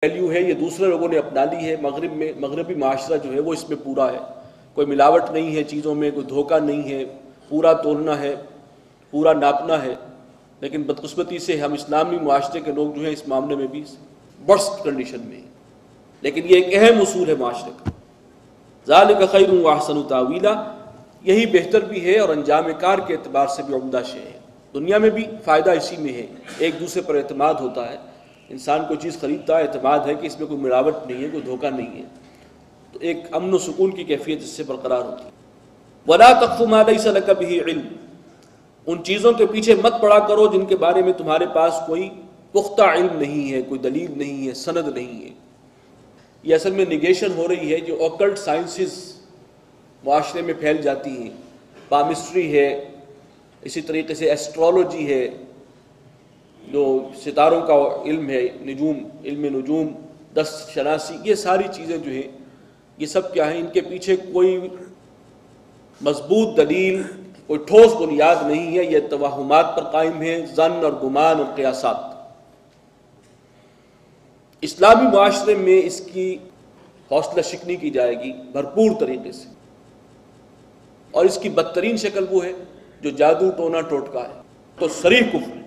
Value ہے یہ دوسرے لوگوں نے اپنا لی ہے. مغربی معاشرہ جو ہے وہ اس میں پورا ہے, کوئی ملاوٹ نہیں ہے چیزوں میں, کوئی دھوکہ نہیں ہے, پورا تولنا ہے, پورا ناپنا ہے. لیکن بدقسمتی سے ہم اسلامی معاشرے کے لوگ جو ہیں اس معاملے میں بھی ورسٹ کنڈیشن میں ہیں. لیکن یہ ایک اہم اصول ہے معاشرے کا. ذالک خیر و احسن تاویلا, یہی بہتر بھی ہے اور انجام کار کے اعتبار سے بھی عمدہ شے ہے. دنیا میں بھی فائدہ اسی میں ہے, ایک دوسرے پر اعتماد ہوتا ہے. انسان کوئی چیز خریدتا ہے, اعتماد ہے کہ اس میں کوئی ملاوٹ نہیں ہے, کوئی دھوکہ نہیں ہے, تو ایک امن و سکون کی کیفیت اس سے برقرار ہوتی ہے. وَلَا تَقْفُ مَا لَيْسَ لَكَ بِهِ عِلْمٌ, ان چیزوں کے پیچھے مت پڑا کرو جن کے بارے میں تمہارے پاس کوئی پختہ علم نہیں ہے, کوئی دلیل نہیں ہے, سند نہیں ہے. یہ اصل میں نگیشن ہو رہی ہے جو اوکلٹ سائنسز معاشرے میں پھیل جاتی ہیں. پامسٹری ہے, اسی طریقے سے ایسٹرولوجی ہے, جو ستاروں کا علم ہے, علم نجوم, دست شناسی, یہ ساری چیزیں جو ہیں یہ سب کیا ہیں, ان کے پیچھے کوئی مضبوط دلیل, کوئی ٹھوس بنیاد نہیں ہے. یہ توہمات پر قائم ہے, ظن اور گمان اور قیاسات. اسلامی معاشرے میں اس کی حوصلہ شکنی کی جائے گی بھرپور طریقے سے, اور اس کی بدترین شکل وہ ہے جو جادو ٹونا ٹوٹکا ہے, تو صریح کفر ہے.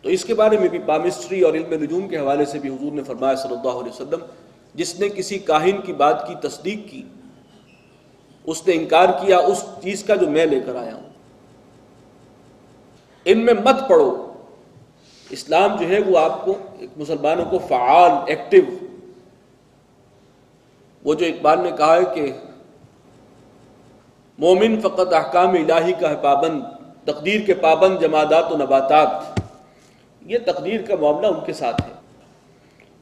تو اس کے بارے میں بھی پامسٹری اور علم نجوم کے حوالے سے بھی حضور نے فرمایا صلی اللہ علیہ وسلم, جس نے کسی کاہن کی بات کی تصدیق کی, اس نے انکار کیا اس چیز کا جو میں لے کر آیا ہوں. ان میں مت پڑو. اسلام جو ہے وہ آپ کو, مسلمانوں کو فعال, ایکٹیو, وہ جو اقبال نے کہا ہے کہ مومن فقط احکام الہی کا ہے پابند, تقدیر کے پابند جمادات و نباتات. یہ تقدیر کا معاملہ ان کے ساتھ ہے.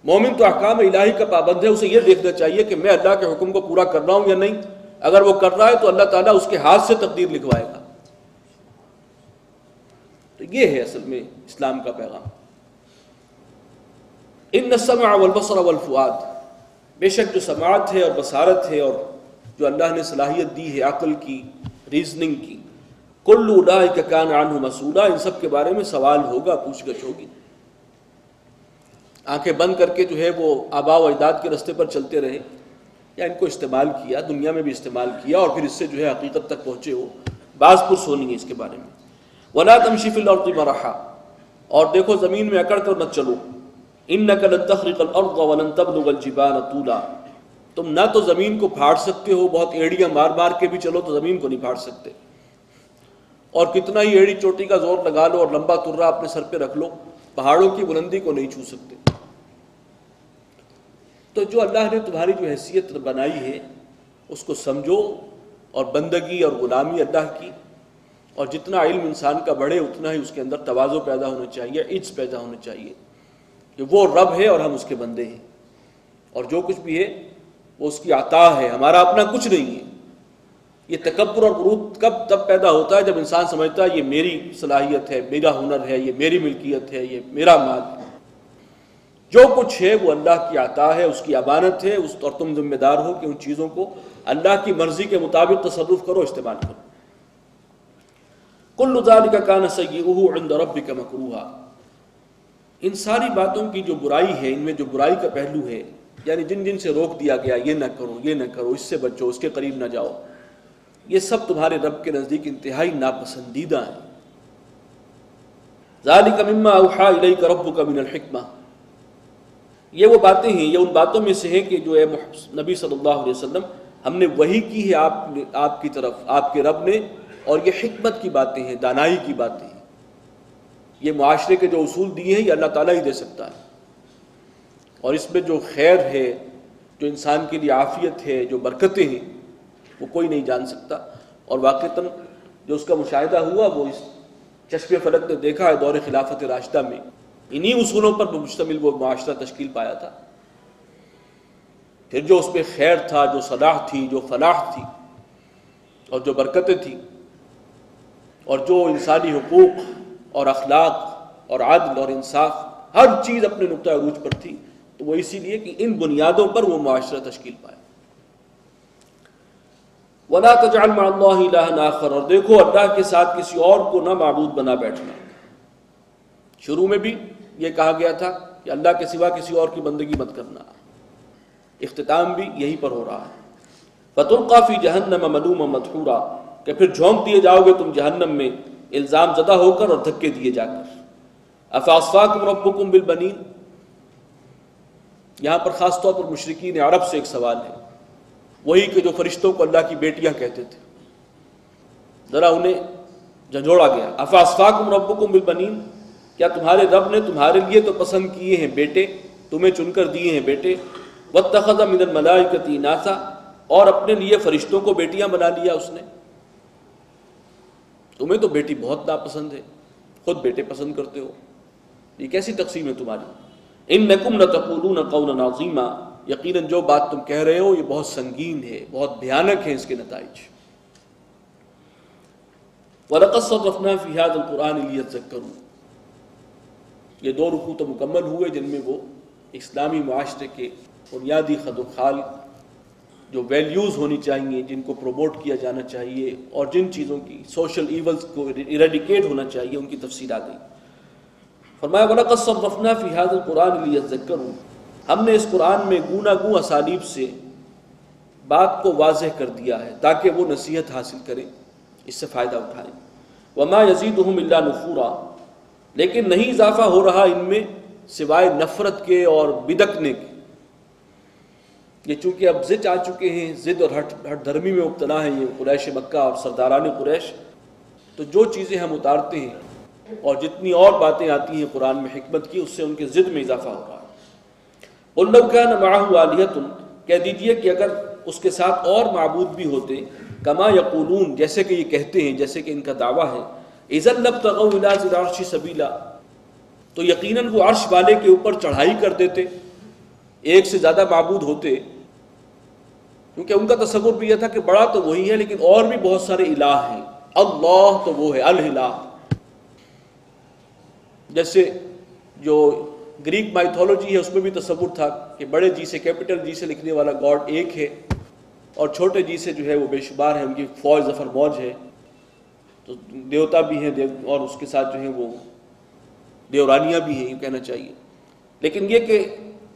مومن تو احکام الہی کا پابند ہے, اسے یہ دیکھنا چاہیے کہ میں اللہ کے حکم کو پورا کر رہا ہوں یا نہیں. اگر وہ کر رہا ہے تو اللہ تعالیٰ اس کے ہاتھ سے تقدیر لکھوائے گا. تو یہ ہے اصل میں اسلام کا پیغام. ان السمع والبصر والفؤاد, بے شک جو سماعت ہے اور بصارت ہے اور جو اللہ نے صلاحیت دی ہے عقل کی, ریزننگ کی, کل اولئک کان عنہ مسئولا, ان سب کے بارے میں سوال ہوگا, پوچھ گچھ ہوگی. آنکھیں بند کر کے جو ہے وہ آباء و اجداد کے رستے پر چلتے رہے, یا ان کو استعمال کیا, دنیا میں بھی استعمال کیا, اور پھر اس سے جو ہے حقیقت تک پہنچے ہو, بعض پرس ہونی ہے اس کے بارے میں. وَلَا تَمْشِ فِي الْأَرْضِ مَرَحًا, اور دیکھو زمین میں اکڑ کر مت چلو. إِنَّكَ لَن تَخْرِقَ الْأَرْضَ وَلَن تَبْلُغَ الْجِبَالَ طُولًا, تم نہ تو زمین کو پھاڑ سکتے ہو, بہت ایڑیاں مار مار کے بھی چلو تو زمین کو نہیں پھاڑ سکتے, اور کتنا ہی ایڑی چوٹی کا زور لگا لو اور لمبا ترا اپنے سر پہ رکھ لو, پہاڑوں کی بلندی کو نہیں چھو سکتے. تو جو اللہ نے تمہاری جو حیثیت بنائی ہے اس کو سمجھو, اور بندگی اور غلامی اللہ کی, اور جتنا علم انسان کا بڑھے اتنا ہی اس کے اندر تواضع پیدا ہونا چاہیے, عجز پیدا ہونا چاہیے کہ وہ رب ہے اور ہم اس کے بندے ہیں, اور جو کچھ بھی ہے وہ اس کی عطا ہے, ہمارا اپنا کچھ نہیں ہے. یہ تکبر اور غرور کب تب پیدا ہوتا ہے جب انسان سمجھتا ہے یہ میری صلاحیت ہے, میرا ہنر ہے, یہ میری ملکیت ہے, یہ میرا مال ہے. جو کچھ ہے وہ اللہ کی عطا ہے, اس کی امانت ہے, اور تم ذمہ دار ہو کہ ان چیزوں کو اللہ کی مرضی کے مطابق تصرف کرو, استعمال کرو. کل ذلک کان سیئہ عند ربک مکروہا, ان ساری باتوں کی جو برائی ہے, ان میں جو برائی کا پہلو ہے, یعنی جن جن سے روک دیا گیا, یہ نہ کرو, یہ نہ کرو, اس سے بچو, اس کے قریب نہ جاؤ, یہ سب تمہارے رب کے نزدیک انتہائی ناپسندیدہ ہیں. ذالک مما اوحی الیک ربک من الحکمہ, یہ وہ باتیں ہیں, یہ ان باتوں میں سے ہیں کہ جو نبی صلی اللہ علیہ وسلم ہم نے وحی کی ہے آپ کی طرف, آپ کے رب نے, اور یہ حکمت کی باتیں ہیں, دانائی کی باتیں ہیں. یہ معاشرے کے جو اصول دیے ہیں یہ اللہ تعالیٰ ہی دے سکتا ہے, اور اس میں جو خیر ہے, جو انسان کے لیے عافیت ہے, جو برکتیں ہیں, وہ کوئی نہیں جان سکتا. اور واقعتاً جو اس کا مشاہدہ ہوا وہ اس چشم فلک نے دیکھا ہے دور خلافت راشدہ میں, انہی اصولوں پر مشتمل وہ معاشرہ تشکیل پایا تھا. پھر جو اس میں خیر تھا, جو صلاح تھی, جو فلاح تھی, اور جو برکتیں تھیں, اور جو انسانی حقوق اور اخلاق اور عدل اور انصاف, ہر چیز اپنے نقطہ عروج پر تھی, تو وہ اسی لیے کہ ان بنیادوں پر وہ معاشرہ تشکیل پایا. وَلَا تَجْعَلْ مَعَ اللَّهِ إِلَٰهًا آخَرَ, اور دیکھو اللہ کے ساتھ کسی اور کو نہ معبود بنا بیٹھنا. شروع میں بھی یہ کہا گیا تھا کہ اللہ کے سوا کسی اور کی بندگی مت کرنا۔ اختتام بھی یہی پر ہو رہا ہے، فَتُلْقَىٰ فِي جَهَنَّمَ مَلُومًا مَدْحُورًا، کہ پھر جھونک دیے جاؤ گے تم جہنم میں الزام زدہ ہو کر اور دھکے دیے جا کر۔ أَفَأَصْفَاكُمْ رَبُّكُمْ بِالْبَنِينَ، یہاں پر خاص طور پر مشرکین عرب سے ایک سوال ہے، وہی کہ جو فرشتوں کو اللہ کی بیٹیاں کہتے تھے، ذرا انہیں جھنجھوڑا گیا۔ أَفَأَصْفَاكُمْ رَبُّكُمْ بِالْبَنِينَ، کیا تمہارے رب نے تمہارے لیے تو پسند کیے ہیں بیٹے، تمہیں چن کر دیے ہیں بیٹے، وَاتَّخَذَ مِنَ الْمَلَائِكَةِ إِنَاثًا، اور اپنے لیے فرشتوں کو بیٹیاں بنا لیا اس نے۔ تمہیں تو بیٹی بہت ناپسند ہے، خود بیٹے پسند کرتے ہو، یہ کیسی تقسیم ہے تمہاری؟ اِنَّكُمْ لَتَقُولُونَ قَوْلًا عَظِيمًا، یقیناً جو بات تم کہہ رہے ہو یہ بہت سنگین ہے، بہت بھیانک ہے اس کے نتائج۔ وَلَقَدْ صَرَّفْنَا فِي هَذَا الْقُرْآنِ لِيَذَّكَّرُوا، یہ 2 رکوع تو مکمل ہوئے جن میں وہ اسلامی معاشرے کے بنیادی خد و خال جو ویلیوز ہونی چاہیے، جن کو پروموٹ کیا جانا چاہیے، اور جن چیزوں کی سوشل ایولز کو ایریڈیکیٹ ہونا چاہیے، ان کی تفصیل آ گئی۔ فرمایا وَلَقَدْ صَرَّفْنَا فِي هَذَا الْقُرْآنِ لِيَذَّكَّرُوا، ہم نے اس قرآن میں گونا گوں اسالیب سے بات کو واضح کر دیا ہے تاکہ وہ نصیحت حاصل کریں، اس سے فائدہ اٹھائیں۔ وَمَا يَزِيدُهُمْ إِلَّا نُفُورًا، لیکن نہیں اضافہ ہو رہا ان میں سوائے نفرت کے اور بدکنے کے۔ یہ چونکہ اب ضد آ چکے ہیں، ضد اور ہٹ دھرمی میں مبتلا ہیں یہ قریش مکہ اور سرداران قریش، تو جو چیزیں ہم اتارتے ہیں اور جتنی اور باتیں آتی ہیں قرآن میں حکمت کی، اس سے ان کے ضد میں اضافہ ہو رہا ہے۔ قُلْ لَوْ كَانَ مَعَهُ آلِهَةٌ، کہہ دیجئے کہ اگر اس کے ساتھ اور معبود بھی ہوتے، کما یقولون، جیسے کہ یہ کہتے ہیں، جیسے کہ ان کا دعویٰ ہے، اِذًا لَابْتَغَوْا إِلَىٰ ذِي الْعَرْشِ سَبِيلًا، تو یقیناً وہ عرش والے کے اوپر چڑھائی کر دیتے، ایک سے زیادہ معبود ہوتے، کیونکہ ان کا تصور بھی یہ تھا کہ بڑا تو وہی ہے لیکن اور بھی بہت سارے الہ ہیں، اللہ تو وہ ہے الہ۔ جیسے جو گریک مائتھولوجی ہے اس میں بھی تصور تھا کہ بڑے جی سے، کیپٹل جی سے لکھنے والا گاڈ ایک ہے، اور چھوٹے جی سے جو ہے وہ بے شمار ہے، ان کی فوج ظفر موج ہے، تو دیوتا بھی ہیں اور اس کے ساتھ جو ہے وہ دیورانیاں بھی ہیں، یہ کہنا چاہیے۔ لیکن یہ کہ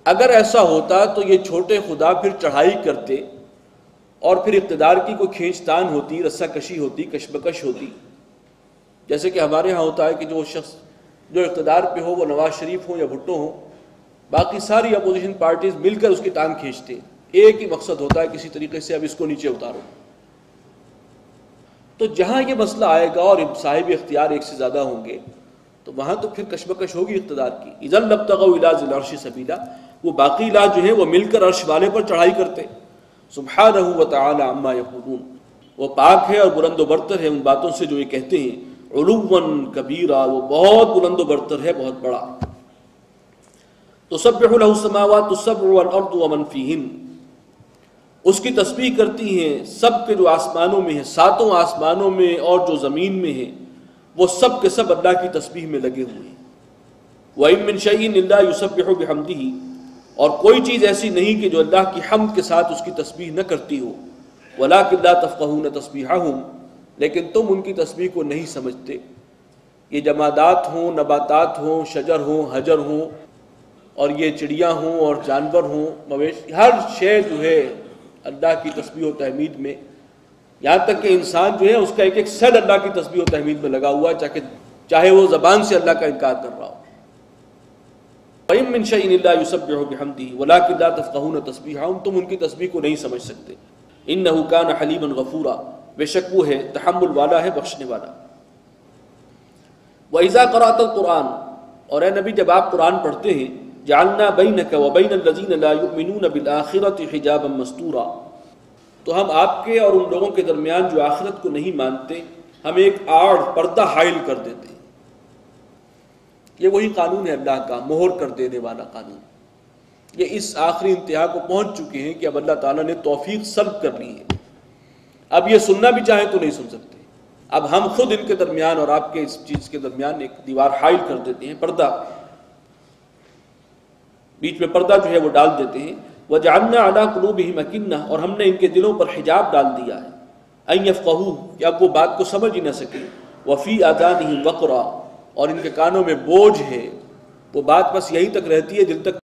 اگر ایسا ہوتا تو یہ چھوٹے خدا پھر چڑھائی کرتے اور پھر اقتدار کی کوئی کھینچ تان ہوتی، رسہ کشی ہوتی، کشمکش ہوتی، جیسے کہ ہمارے ہاں ہوتا ہے کہ جو شخص جو اقتدار پہ ہو، وہ نواز شریف ہو یا بھٹو ہو، باقی ساری اپوزیشن پارٹیز مل کر اس کی ٹانگ کھینچتے ہیں، ایک ہی مقصد ہوتا ہے کسی طریقے سے اب اس کو نیچے اتارو۔ تو جہاں یہ مسئلہ آئے گا اور صاحب اختیار ایک سے زیادہ ہوں گے تو وہاں تو پھر کشمکش ہوگی اقتدار کی۔ اِذًا لَابْتَغَوْا إِلَىٰ ذِي الْعَرْشِ سَبِيلًا، وہ باقی الہ جو ہیں وہ مل کر عرش والے پر چڑھائی کرتے۔ سبحانہ وتعالی عما یقولون، وہ پاک ہے اور بلند و برتر ہے ان باتوں سے جو یہ کہتے ہیں، علوا کبیرا، وہ بہت بلند و برتر ہے، بہت بڑا۔ تسبح له السماوات السبع والارض ومن فیہن، اس کی تسبیح کرتی ہیں سب کے جو آسمانوں میں ہیں، 7 آسمانوں میں اور جو زمین میں ہیں، وہ سب کے سب اللہ کی تسبیح میں لگے ہوئے ہیں۔ وَإِن مِّن شَيْءٍ إِلَّا يُسَبِّحُ بِحَمْدِهِ، اور کوئی چیز ایسی نہیں کہ جو اللہ کی حمد کے ساتھ اس کی تسبیح نہ کرتی ہو۔ وَلَٰكِن لَا تَفْقَهُونَ تَسْبِيحَهُمْ، لیکن تم ان کی تسبیح کو نہیں سمجھتے۔ یہ جمادات ہوں، نباتات ہوں، شجر ہوں، حجر ہوں، اور یہ چڑیاں ہوں اور جانور ہوں، مویشی، ہر شے جو ہے اللہ کی تسبیح و تحمید میں، یہاں تک کہ انسان جو ہے اس کا ایک ایک سیل اللہ کی تسبیح و تحمید میں لگا ہوا ہے، چاہے وہ زبان سے اللہ کا انکار کر رہا ہو۔ وَإِن مِّن شَيْءٍ إِلَّا يُسَبِّحُ بِحَمْدِهِ وَلَٰكِن لَا تَفْقَهُونَ تَسْبِيحَهُمْ، تم ان کی تسبیح کو نہیں سمجھ سکتے۔ إِنَّهُ كَانَ حَلِيمًا غَفُورًا، بے شک وہ ہے تحمل والا ہے، بخشنے والا۔ وَإِذَا قَرَأْتَ الْقُرْآنَ، اور اے نبی جب آپ قرآن پڑھتے ہیں، جَعَلْنَا بَيْنَكَ وَبَيْنَ الَّذِينَ لَا يُؤْمِنُونَ بِالْآخِرَةِ حِجَابًا مَسْتُورًا، تو ہم آپ کے اور ان لوگوں کے درمیان جو آخرت کو نہیں مانتے، ہم ایک آڑ پردہ حائل کر دیتے ہیں۔ یہ وہی قانون ہے اللہ کا، مہر کر دینے والا قانون۔ یہ اس آخری انتہا کو پہنچ چکے ہیں کہ اب اللہ تعالیٰ نے توفیق سلب کر لی ہے، اب یہ سننا بھی چاہیں تو نہیں سن سکتے۔ اب ہم خود ان کے درمیان اور آپ کے اس چیز کے درمیان ایک دیوار حائل کر دیتے ہیں، پردہ، بیچ میں پردہ جو ہے وہ ڈال دیتے ہیں۔ وَجَعَلْنَا عَلَىٰ قُلُوبِهِمْ أَكِنَّةً، اور ہم نے ان کے دلوں پر حجاب ڈال دیا ہے، أَن يَفْقَهُوهُ، کہ اب وہ بات کو سمجھ ہی نہ سکے، وَفِي آذَانِهِمْ وَقْرًا، اور ان کے کانوں میں بوجھ ہے، وہ بات بس یہیں تک رہتی ہے جن تک